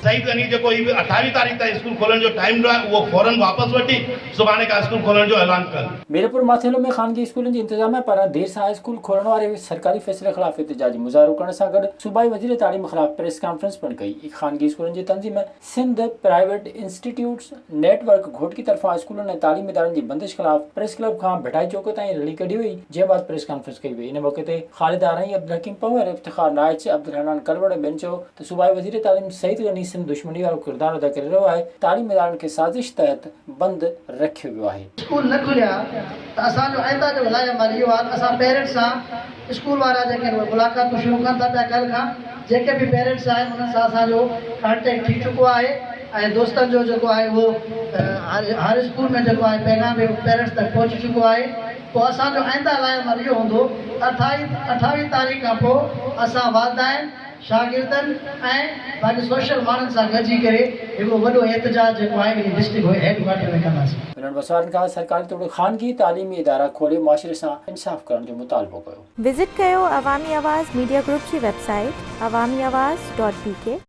सही कनी जो 28 तारीख़ तक स्कूल खोलने जो टाइम वो फौरन वापस वठी सुभाणे का स्कूल खोलने जो ऐलान कर। मीरपुर माथेलो में खानगी स्कूलों की इंतजाम पर देर सां स्कूल खोलने वाले सरकारी फैसले खिलाफ एहतजाजी मुजाहरो करण सां गॾु सूबाई वज़ीर तालीम खिलाफ प्रेस कॉन्फ्रेंस पिणु कई। खानगी स्कूलों की तंजीम सिंध प्राइवेट इंस्टीट्यूट्स नेटवर्क घोट की तरफा स्कूलों ऐं तालीमी इदारनि की बंदिश खिलाफ प्रेस क्लब का भिटाई चौक ताईं रैली कढी हुई, जंहिं बाद प्रेस कॉन्फ्रेंस कई वई। इन मौके ते ख़ालिद आरई, अब्दुल हकीम पंवर, इफ्तिखार नाइच, अब्दुल रहमान कलवड़ ॿियनि चयो त सूबाई वज़ीर तालीम सईद गनी सिंध दुश्मनी वारो किरदार अदा करे रहियो आहे। तालीम इदारनि खे साज़िश तहत बंदि रखियो वियो आहे। स्कूल न खुलिया त असांजो आइंदा जो हलाए अमल इहो आहे, असां पेरेंट्स सां स्कूल वारा जेके मुलाक़ातूं शुरू कनि था पिया कल्ह खां, जेके बि पेरेंट्स आहिनि उन्हनि सां असांजो कॉन्टेक्ट थी चुको आहे ऐं दोस्तनि जो जेको आहे उहो हर स्कूल में जेको आहे पैगाम पेरेंट्स तक पहुची चुको आहे। पोइ असांजो आइंदा हलाए अमल इहो हूंदो 28 तारीख़ खां पोइ असां वालदाइन शागिर्दनि ऐं पंहिंजे सोशल माण्हुनि सां गॾिजी करे हिकिड़ो वॾो एहतजाज जेको आहे डिस्ट्रिक्ट हेडक्वार्टर में कंदासीं। उन्हनि वसारनि खां सरकारी तौरु ख़ानगी तालीमी इदारा खोले मुआशिरे सां इंसाफ़ करण जो मुतालबो कयो। विज़िट कयो अवामी आवाज़ मीडिया ग्रुप की वेबसाइट awamiawaz.pk।